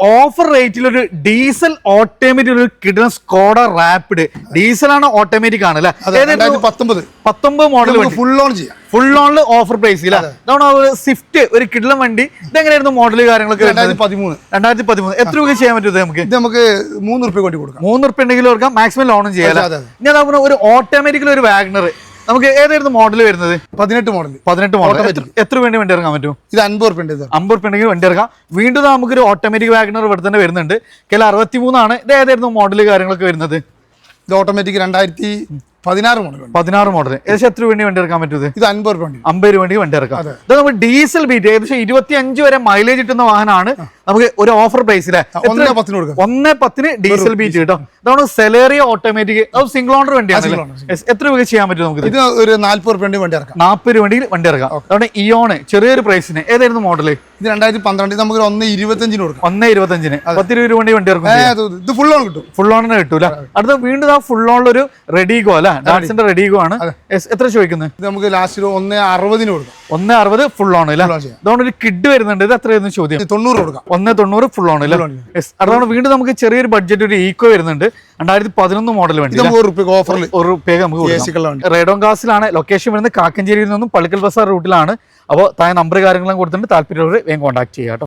Offer റേറ്റിൽ ഒരു diesel automatic ഒരു കിട്ടുന്ന സ്കോഡ റാപ്പിഡ് ഡീസൽ ആണ് ഓട്ടോമാറ്റിക് ആണ് അല്ലെ 19 മോഡൽ ഫുൾ ഓൺ ചെയ്യാം ഫുൾ ഓണിൽ ഓഫർ പ്രൈസ് ഇല്ല അതാണ് സ്വിഫ്റ്റ് ഒരു കിടിലം വണ്ടി ഇതെങ്ങനെയായിരുന്നു മോഡൽ കാര്യങ്ങളൊക്കെ 2013 എത്ര രൂപ ചെയ്യാൻ പറ്റും നമുക്ക് 3 റുപ്യ കൊണ്ട് കൊടുക്കാം 3 റുപ്യ ഉണ്ടെങ്കിൽ കൊടുക്കാം മാക്സിമം ലോണും ചെയ്യാം ഇനി അതാ ഒരു ഓട്ടോമാറ്റിക്കൽ ഒരു വാഗണർ നമുക്ക് ഏതായിരുന്നു മോഡൽ വരുന്നത് 18 മോഡൽ എത്ര വേണ്ടി വണ്ടി ഇറങ്ങാൻ പറ്റും ഇത് 50 റുപ്യ ഉണ്ടെങ്കിൽ വണ്ടി ഇറക്കാം വീണ്ടും നമുക്കൊരു ഓട്ടോമാറ്റിക് വാഗണർ ഇവിടെ തന്നെ വരുന്നുണ്ട് KL 63 ആണ് ഇത് ഏതായിരുന്നു മോഡൽ കാര്യങ്ങളൊക്കെ വരുന്നത് ഇത് ഓട്ടോമാറ്റിക് 2016 മോഡൽ ഏകദേശം എത്ര വേണ്ടി വണ്ടി ഇറക്കാൻ പറ്റും ഇത് 50 രൂപ വണ്ടി ഇറക്കാം ഇത് നമ്മൾ ഡീസൽ ബീറ്റ് ഏകദേശം 25 വരെ മൈലേജ് കിട്ടുന്ന വാഹനമാണ് നമുക്ക് ഒരു ഓഫർ പ്രൈസിലെ 1.10 ഡീസൽ ബീറ്റ് കേട്ടോ ഇതാണ് സെലേറിയ ഓട്ടോമാറ്റിക് അത് സിംഗിൾ ഓണർ വണ്ടിയാണ് എത്ര രൂപ ചെയ്യാൻ പറ്റും നമുക്ക് ഇത് ഒരു 40 റുപ്യ വണ്ടി ഇറക്കാം 40 രൂപ വണ്ടി ഇറക്കാം അതുകൊണ്ട് ഇയോണ് ചെറിയൊരു പ്രൈസിന് ഏതായിരുന്നു മോഡല് ഇത് 2012 നമുക്ക് 1.25 കൊടുക്കാം 1.25 10 രൂപ വണ്ടി ഇറക്കും ഇത് ഫുൾ ഓൺ കിട്ടും ഫുൾ ഓണിന് കിട്ടൂല അടുത്ത വീണ്ടും ആ ഫുൾ ഓണിലൊരു റെഡിഗോ അല്ലെ ഡാറ്റ്സിന്റെ റെഡിഗോ ആണ് എത്ര ചോദിക്കുന്നത് ഇത് നമുക്ക് ലാസ്റ്റ് 1.60 കൊടുക്കാം 1.60 ഫുൾ ഓൺ അല്ലേ അതുകൊണ്ട് ഒരു കിഡ് വരുന്നുണ്ട് ഇത് എത്രയായിരുന്നു ചോദ്യം 90 കൊടുക്കാം 1.90 ഫുൾ ഓൺ അല്ലേ അതുകൊണ്ട് വീണ്ടും നമുക്ക് ചെറിയൊരു ബഡ്ജറ്റ് ഒരു ഈക്കോ വരുന്നുണ്ട് 2011 മോഡൽ വണ്ടി ഓഫറിൽ നമുക്ക് റേഡോൺ കാസിലാണ് ലൊക്കേഷൻ വരുന്നത് കാക്കഞ്ചേരിയിൽ നിന്നും പള്ളിക്കൽ ബസാർ റൂട്ടിലാണ് അപ്പോൾ താഴെ നമ്പർ കാര്യങ്ങളും കൊടുത്തിട്ടുണ്ട് താല്പര്യമുള്ളവർ വേഗം കോൺടാക്ട് ചെയ്യാം.